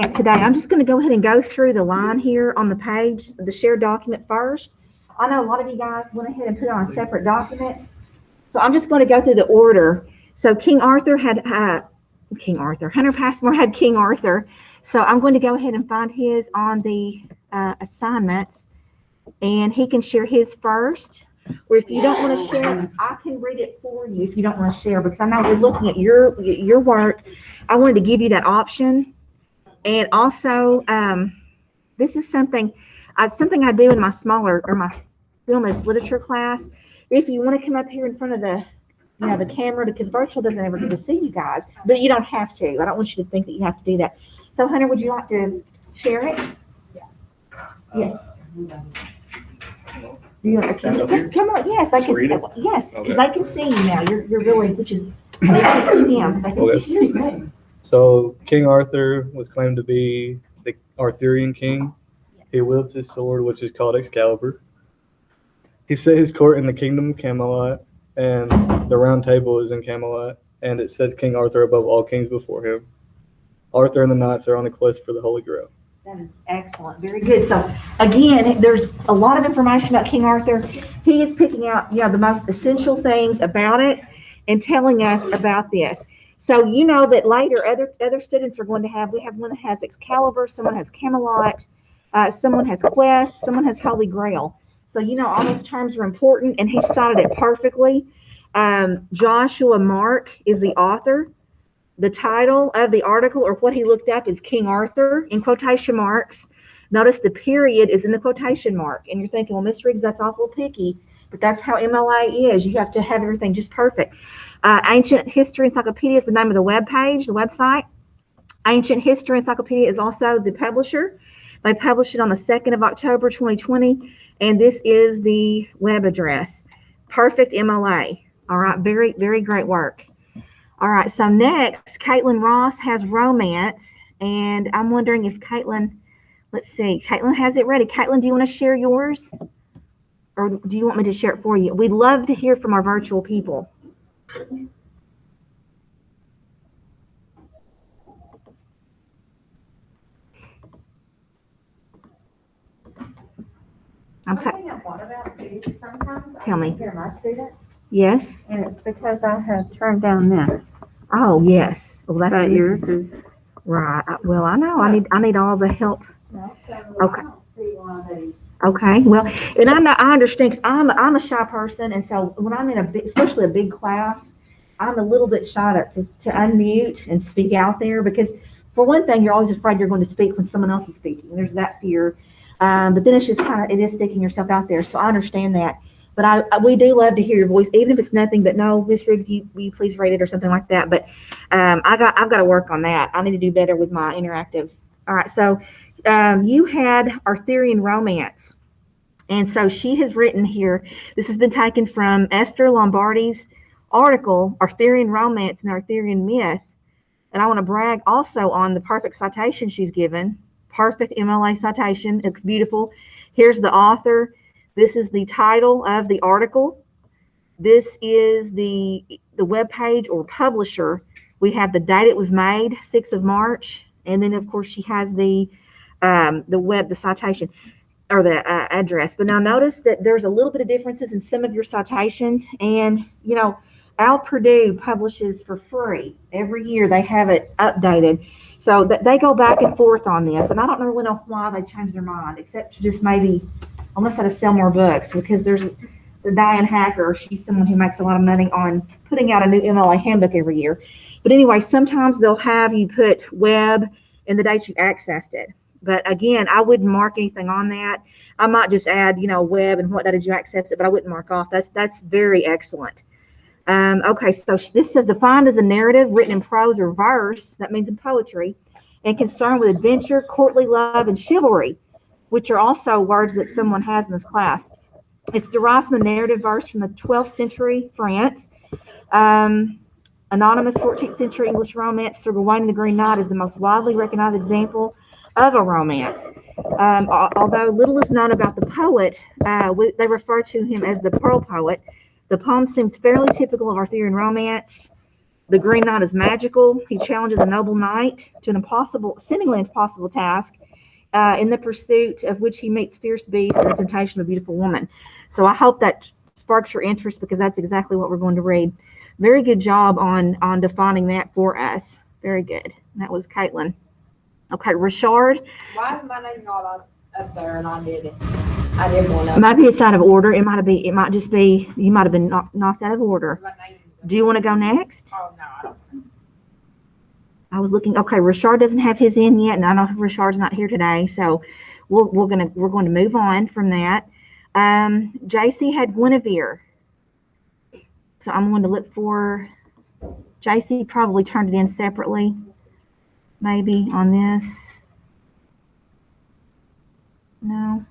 today. I'm just going to go ahead and go through the line here on the page, the shared document first. I know a lot of you guys went ahead and put it on a separate document. So I'm just going to go through the order. So Hunter Passmore had King Arthur. So I'm going to go ahead and find his on the assignments, and he can share his first. Or if you don't want to share, I can read it for you if you don't want to share, because I know we're looking at your work. I wanted to give you that option. And also, this is something I do in my my film is literature class. If you want to come up here in front of the camera, because virtual doesn't ever get to see you guys, but you don't have to. I don't want you to think that you have to do that. So, Hunter, would you like to share it? Yes. Do you want to come on? Yes, I can. Yes, because they can see you now. You're really, which is they can see him. They can see his name. So King Arthur was claimed to be the Arthurian king. He wields his sword, which is called Excalibur. He set his court in the kingdom of Camelot, and the Round Table is in Camelot, and it sets King Arthur above all kings before him. Arthur and the knights are on a quest for the Holy Grail. That is excellent. Very good. So again, there's a lot of information about King Arthur. He is picking out, the most essential things about it and telling us about this. So you know that later other students are going to have, we have one that has Excalibur, someone has Camelot, someone has Quest, someone has Holy Grail. So all those terms are important, and he cited it perfectly. Joshua Mark is the author. The title of the article, or what he looked up, is King Arthur in quotation marks. Notice the period is in the quotation mark, and you're thinking, well, Miss Riggs, that's awful picky, but that's how MLA is. You have to have everything just perfect. Ancient History Encyclopedia is the name of the website. Ancient History Encyclopedia is also the publisher. They published it on the 2nd of October, 2020, and this is the web address. Perfect MLA. All right, very, very great work. All right, so next, Caitlin Ross has romance, and I'm wondering if Caitlin, let's see, Caitlin has it ready. Caitlin, do you want to share yours? Or do you want me to share it for you? We'd love to hear from our virtual people. Tell me. Hear my student, Yes. and it's because I have turned down this. Oh, yes. Well, that's But it. yours is. Right. Well, I know. I need all the help. Okay. Okay. Well, and I understand, because I'm a shy person, and so when I'm in especially a big class, I'm a little bit shy to unmute and speak out there, because for one thing, you're always afraid you're going to speak when someone else is speaking. There's that fear. But then it's just it is sticking yourself out there. So I understand that. But we do love to hear your voice, even if it's nothing but, no, Miss Riggs, will you please rate it or something like that. But I've got to work on that. I need to do better with my interactive. All right. So you had Arthurian romance. And so she has written here, this has been taken from Esther Lombardi's article, Arthurian Romance and Arthurian Myth. And I want to brag also on the perfect citation she's given. Perfect MLA citation. It's beautiful. Here's the author. This is the title of the article. This is the web page or publisher. We have the date it was made, 6th of March. And then, of course, she has the citation or the address. But now notice that there's a little bit of differences in some of your citations. And, Al Purdue publishes for free. Every year they have it updated. So that they go back and forth on this. And I don't really know why they changed their mind, except to just maybe almost how to sell more books, because there's the Diane Hacker. She's someone who makes a lot of money on putting out a new MLA handbook every year. But anyway, sometimes they'll have you put web and the date you accessed it. But again, I wouldn't mark anything on that. I might just add, web and what date did you access it, but I wouldn't mark off. That's very excellent. Okay, so this says defined as a narrative written in prose or verse, that means in poetry, and concerned with adventure, courtly love, and chivalry, which are also words that someone has in this class. It's derived from the narrative verse from the 12th century France. Anonymous 14th century English romance, Sir Gawain and the Green Knight, is the most widely recognized example of a romance. Although little is known about the poet, they refer to him as the Pearl Poet. The poem seems fairly typical of Arthurian romance. The Green Knight is magical. He challenges a noble knight to an seemingly impossible task, in the pursuit of which he meets fierce beasts and the temptation of a beautiful woman. So I hope that sparks your interest, because that's exactly what we're going to read. Very good job on defining that for us. Very good. That was Caitlin. Okay, Richard. Why is my name not up there and I did it? I did one up. Might be it's out of order. It might just be you might have been knocked out of order. My name is up. Do you want to go next? Oh, no, I don't. I was looking. Okay, Richard doesn't have his in yet, and I know Richard's not here today, so we're going to move on from that. JC had Guinevere, so I'm going to look for JC. Probably turned it in separately, maybe on this. No,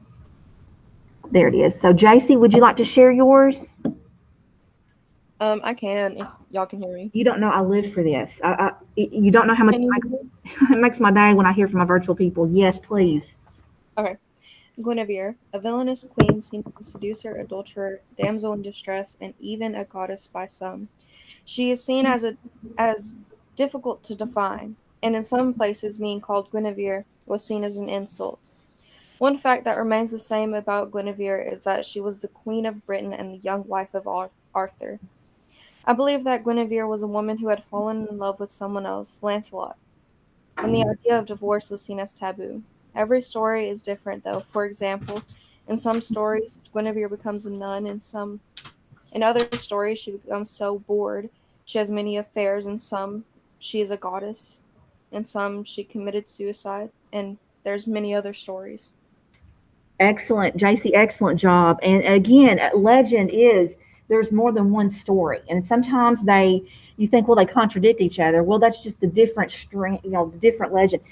there it is. So JC, would you like to share yours? I can, if y'all can hear me. You don't know I live for this. You don't know how much Can you it hear me? it makes my day when I hear from my virtual people. Yes, please. Guinevere, a villainous queen seen as a seducer, adulterer, damsel in distress, and even a goddess by some. She is seen as difficult to define, and in some places being called Guinevere was seen as an insult. One fact that remains the same about Guinevere is that she was the queen of Britain and the young wife of Arthur. I believe that Guinevere was a woman who had fallen in love with someone else, Lancelot, and the idea of divorce was seen as taboo. Every story is different, though. For example, in some stories, Guinevere becomes a nun. In other stories, she becomes so bored she has many affairs. In some, she is a goddess. In some, she committed suicide. And there's many other stories. Excellent, JC. Excellent job. And again, legend is there's more than one story, and sometimes you think, well, they contradict each other. Well, that's just the different string, the different legend.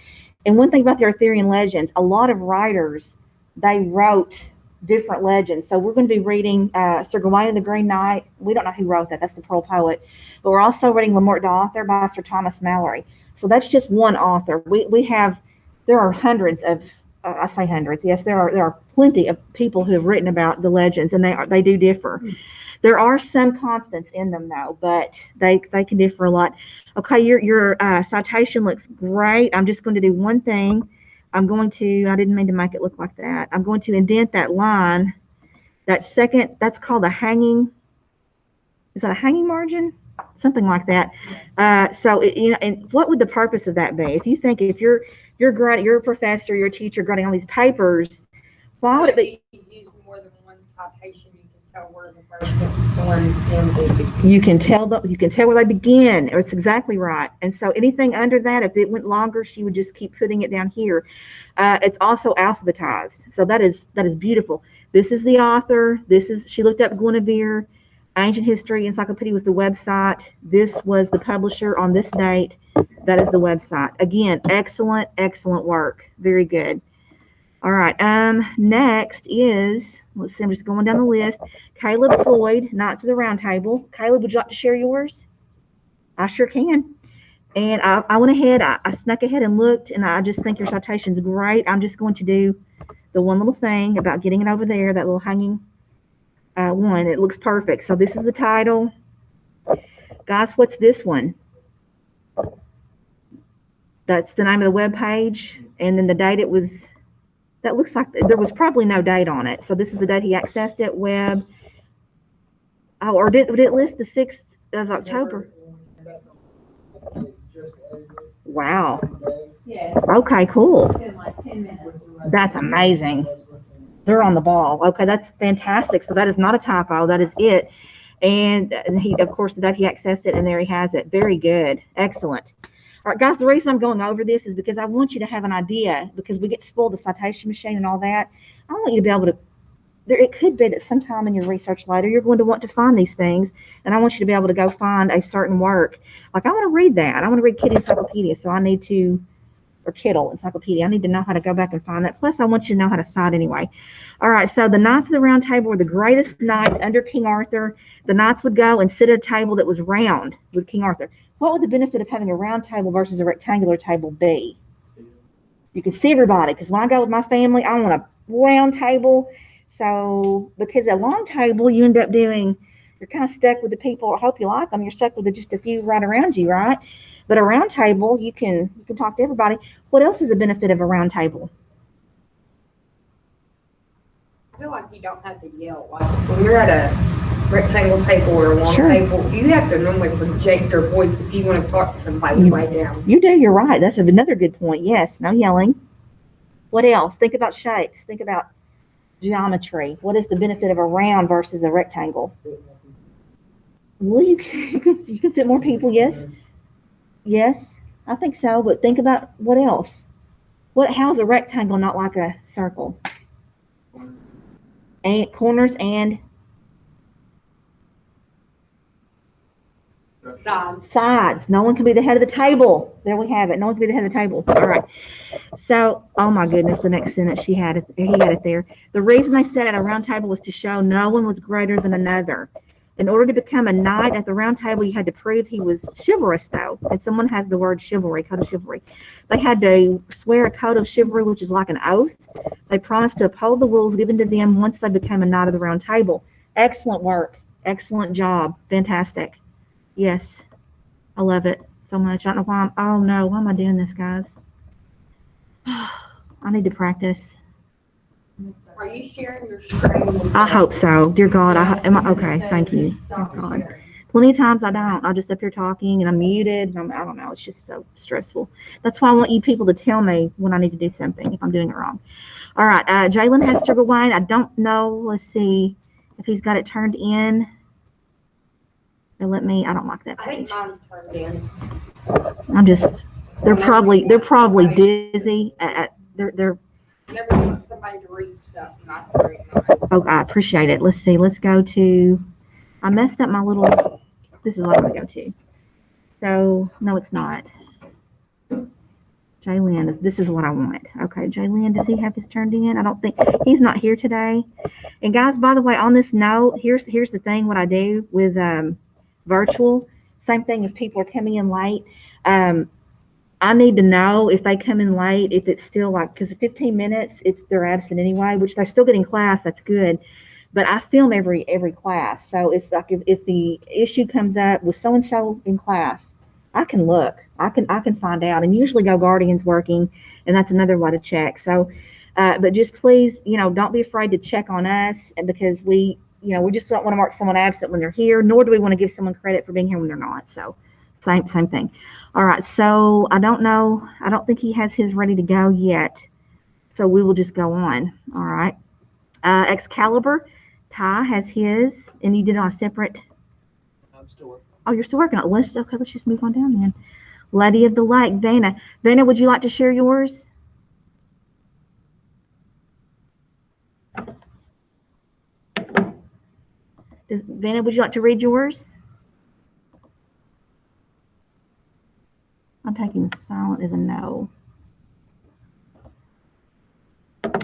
And one thing about the Arthurian legends, a lot of writers, they wrote different legends. So we're going to be reading Sir Gawain and the Green Knight. We don't know who wrote that. That's the Pearl Poet. But we're also reading Le Morte d'Arthur by Sir Thomas Malory. So that's just one author. There are hundreds of, I say hundreds. Yes, there are plenty of people who have written about the legends, and they do differ. There are some constants in them, though, but they can differ a lot. Okay, your citation looks great. I'm just going to do one thing. I didn't mean to make it look like that. I'm going to indent that line. That second, that's called a hanging. Is that a hanging margin? Something like that. And what would the purpose of that be? If you're a professor, you're a teacher grading all these papers, why would it be? If you use more than one citation, you can tell where the first one ends. You can tell where they begin. It's exactly right. And so anything under that, if it went longer, she would just keep putting it down here. It's also alphabetized. So that is beautiful. This is the author. She looked up Guinevere. Ancient History Encyclopedia was the website. This was the publisher on this date. That is the website. Again, excellent work. Very good. All right. Next is, let's see, I'm just going down the list. Caleb Floyd, Knights of the Round Table. Caleb, would you like to share yours? I sure can. And I went ahead, I snuck ahead and looked, and I just think your citation's great. I'm just going to do the one little thing about getting it over there, that little hanging one. It looks perfect. So this is the title. Guys, what's this one? That's the name of the web page, and then the date it was. That looks like there was probably no date on it. So this is the date he accessed it. Web. Oh, or did it list the 6th of October? Wow. Yeah. Okay, cool. In like 10 minutes. That's amazing. They're on the ball. Okay, that's fantastic. So that is not a typo. That is it. And he, of course, the date he accessed it, and there he has it. Very good. Excellent. All right, guys, the reason I'm going over this is because I want you to have an idea, because we get spoiled the citation machine and all that. I want you to be able to, it could be that sometime in your research later, you're going to want to find these things, and I want you to be able to go find a certain work. Like, I want to read that. I want to read Kitty Encyclopedia, so I need to, or Kittle Encyclopedia. I need to know how to go back and find that. Plus, I want you to know how to cite anyway. All right, so the Knights of the Round Table were the greatest knights under King Arthur. The knights would go and sit at a table that was round with King Arthur. What would the benefit of having a round table versus a rectangular table be? You can see everybody, because when I go with my family, I want a round table. So, because a long table, you end up doing, you're kind of stuck with the people. I hope you like them. You're stuck with just a few right around you, right? But a round table, you can talk to everybody. What else is a benefit of a round table? I feel like you don't have to yell. Like when you're at a rectangle table or a long Sure. table, you have to normally project your voice if you want to talk to somebody way down. You do. You're right. That's another good point. Yes. No yelling. What else? Think about shapes. Think about geometry. What is the benefit of a round versus a rectangle? Well, you can fit more people. Yes. Yes. I think so. But think about what else. How is a rectangle not like a circle? And corners and sides. No one can be the head of the table. There we have it. No one can be the head of the table. All right. So, oh my goodness, the next sentence he had it there. The reason they sat at a round table was to show no one was greater than another. In order to become a knight at the round table, you had to prove he was chivalrous, though. And someone has the word chivalry, code of chivalry. They had to swear a code of chivalry, which is like an oath. They promised to uphold the rules given to them once they became a knight of the round table. Excellent work. Excellent job. Fantastic. Yes. I love it so much. I don't know why why am I doing this, guys? I need to practice. Are you sharing your screen? I hope so. Dear God, am I okay? Thank you. Dear God. Plenty of times I don't. I'm just up here talking and I'm muted. And I don't know. It's just so stressful. That's why I want you people to tell me when I need to do something if I'm doing it wrong. All right. Jalen has Sugar Wine. I don't know. Let's see if he's got it turned in. I don't like that I think page. mine's turned in. They're probably dizzy. They're Never want somebody to read something. I can read mine. Oh, I appreciate it. Let's see. Let's go to, I messed up my little, this is what I'm going to go to. So, no, it's not. Jalen, this is what I want. Okay, Jalen, does he have his turned in? I don't think, he's not here today. And guys, by the way, on this note, here's the thing, what I do with virtual. Same thing if people are coming in late. I need to know if they come in late, if it's still like, because 15 minutes, they're absent anyway, which they're still getting class, that's good. But I film every class. So it's like if the issue comes up with so-and-so in class, I can look. I can find out. And usually GoGuardian's working, and that's another way to check. So, but just please, don't be afraid to check on us, and because we just don't want to mark someone absent when they're here, nor do we want to give someone credit for being here when they're not. So same thing. All right, so I don't know. I don't think he has his ready to go yet. So we will just go on. All right. Excalibur, Ty has his, and you did it on a separate. I'm still working. Oh, you're still working on it. Let's just move on down then. Lady of the Lake, Vanna. Vanna, would you like to share yours? Vanna, would you like to read yours? I'm taking silent as a no.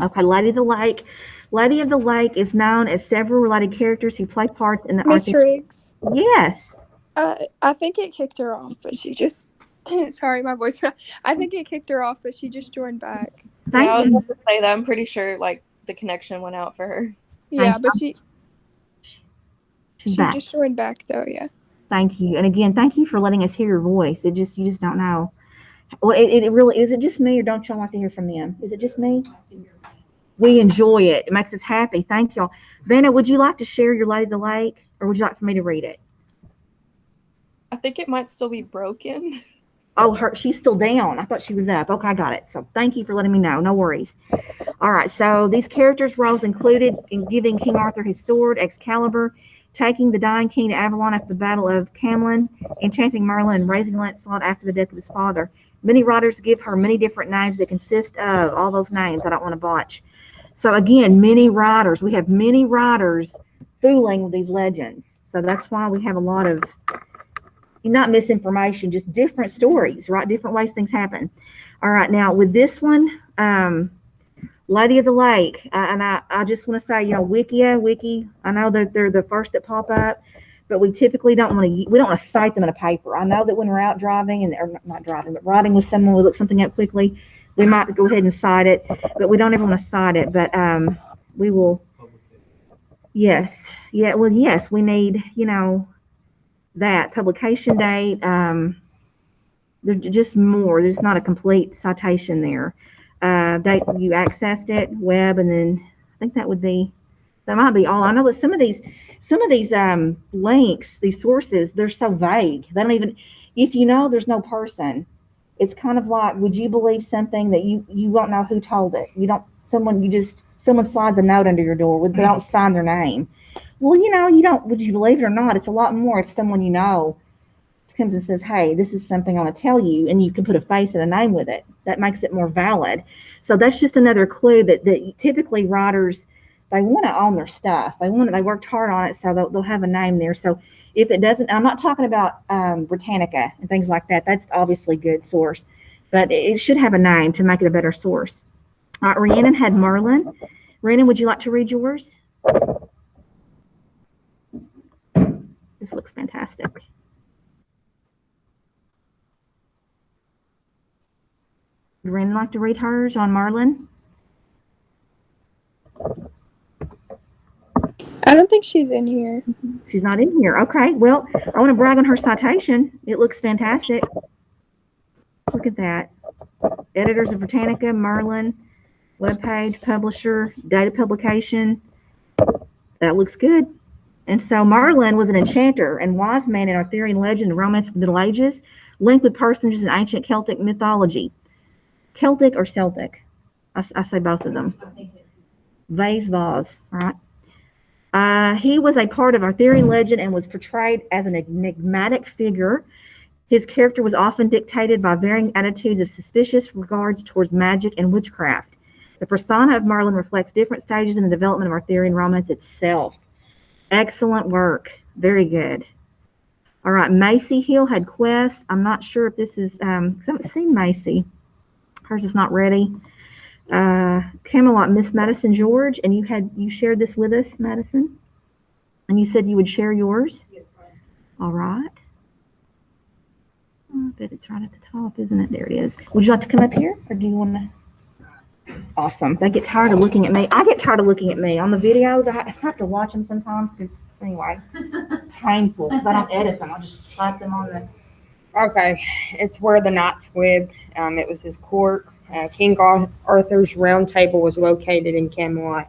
Okay, Lady of the Lake. Lady of the Lake is known as several related characters who play parts in the Miss Riggs, Yes. I think it kicked her off, but she just sorry, my voice. I think it kicked her off, but she just joined back. Yeah, I was Thank you. about to say that. I'm pretty sure like the connection went out for her. Yeah, but she She's back. just joined back though. Yeah. Thank you. And again, thank you for letting us hear your voice. You just don't know. Well, it really, is it just me or don't y'all like to hear from them? Is it just me? We enjoy it. It makes us happy. Thank y'all. Vanna, would you like to share your Lady of the Lake, or would you like for me to read it? I think it might still be broken. Oh, she's still down. I thought she was up. Okay, I got it. So thank you for letting me know. No worries. All right. So these characters' roles included in giving King Arthur his sword, Excalibur, taking the dying king to Avalon after the Battle of Camlan, enchanting Merlin, and raising Lancelot after the death of his father. Many writers give her many different names that consist of all those names. I don't want to botch. So again, many writers. We have many writers fooling with these legends. So that's why we have a lot of, not misinformation, just different stories, right? Different ways things happen. All right, now with this one, Lady of the Lake, and I just want to say, Wiki, I know that they're the first that pop up, but we typically don't want to cite them in a paper. I know that when we're out driving, or not driving, but riding with someone, we look something up quickly, we might go ahead and cite it, but we don't ever want to cite it, but we will. Yes. Yeah. Well, yes, we need, that publication date. There's just more. There's not a complete citation there. Date you accessed it, web, and then I think that might be all. I know that some of these links, these sources, they're so vague. They don't even, if there's no person, it's kind of like, would you believe something that you won't know who told it? Someone slides a note under your door, they don't sign their name. Well, you don't, would you believe it or not? It's a lot more if someone comes and says, hey, this is something I want to tell you, and you can put a face and a name with it. That makes it more valid. So that's just another clue that typically writers, they want to own their stuff. They worked hard on it, so they'll have a name there. So if it doesn't, I'm not talking about Britannica and things like that. That's obviously a good source, but it should have a name to make it a better source. All right, Rhiannon had Merlin. Rhiannon, would you like to read yours? This looks fantastic. Would Rhiannon like to read hers on Merlin? I don't think she's in here. She's not in here. Okay, well, I want to brag on her citation. It looks fantastic. Look at that. Editors of Britannica, Merlin, webpage, publisher, date of publication. That looks good. And so Merlin was an enchanter and wise man in Arthurian legend and romance of the Middle Ages, linked with personages in ancient Celtic mythology. Celtic or Celtic? I say both of them. Vase Vaz, right? He was a part of Arthurian legend and was portrayed as an enigmatic figure. His character was often dictated by varying attitudes of suspicious regards towards magic and witchcraft. The persona of Merlin reflects different stages in the development of Arthurian romance itself. Excellent work. Very good. All right, Macy Hill had Quest. I'm not sure if this is, I haven't seen Macy. Hers is not ready. Camelot, Miss Madison George, and you shared this with us, Madison, and you said you would share yours. Yes, ma'am. All right. I bet it's right at the top, isn't it? There it is. Would you like to come up here, or do you want to? Awesome. They get tired of looking at me. I get tired of looking at me on the videos. I have to watch them sometimes. Anyway, painful because I don't edit them. I just slap them on the. Okay, it's where the knights lived. It was his court. King Arthur's Round Table was located in Camelot.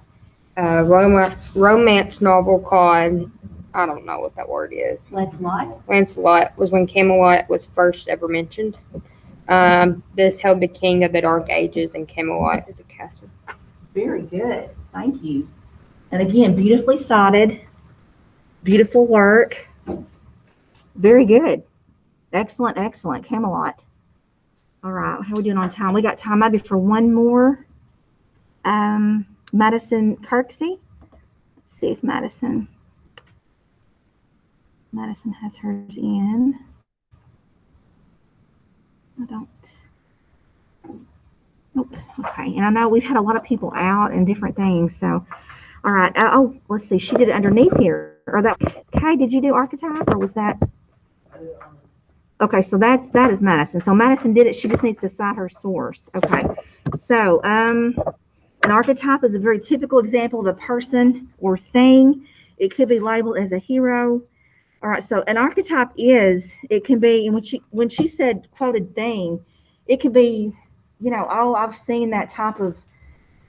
Romance novel called, I don't know what that word is. Lancelot was when Camelot was first ever mentioned. This held the king of the Dark Ages, and Camelot is a castle. Very good. Thank you. And again, beautifully cited. Beautiful work. Very good. Excellent, excellent. Camelot. All right, how are we doing on time? We got time maybe for one more. Madison Kirksey. Let's see if Madison has hers in. I don't. Nope. Okay, and I know we've had a lot of people out and different things, so. All right. Oh, let's see. She did it underneath here. Or that. Kay, did you do archetype, or was that? Okay, so that is Madison. So Madison did it. She just needs to cite her source. Okay. So an archetype is a very typical example of a person or thing. It could be labeled as a hero. All right. So an archetype it can be, and when she said quoted thing, it could be, oh, I've seen that type of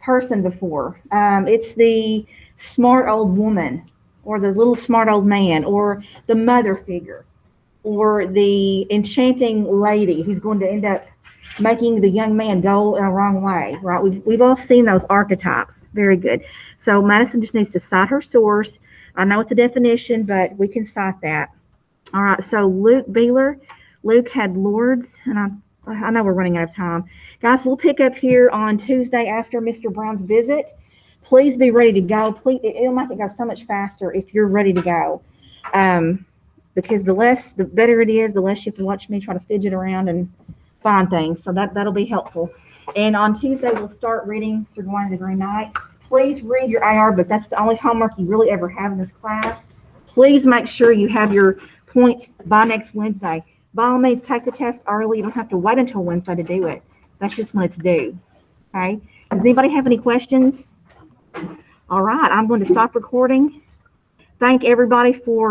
person before. It's the smart old woman, or the little smart old man, or the mother figure, or the enchanting lady who's going to end up making the young man go in a wrong way, right? We've all seen those archetypes. Very good. So Madison just needs to cite her source. I know it's a definition, but we can cite that. All right, so Luke Beeler. Luke had Lords, and I know we're running out of time. Guys, we'll pick up here on Tuesday after Mr. Brown's visit. Please be ready to go. Please, it'll make it go so much faster if you're ready to go. Because the better it is, the less you have to watch me try to fidget around and find things. So that'll be helpful. And on Tuesday, we'll start reading Sir Gawain and the Green Knight. Please read your AR book. That's the only homework you really ever have in this class. Please make sure you have your points by next Wednesday. By all means, take the test early. You don't have to wait until Wednesday to do it. That's just when it's due. Okay? Does anybody have any questions? All right, I'm going to stop recording. thank everybody for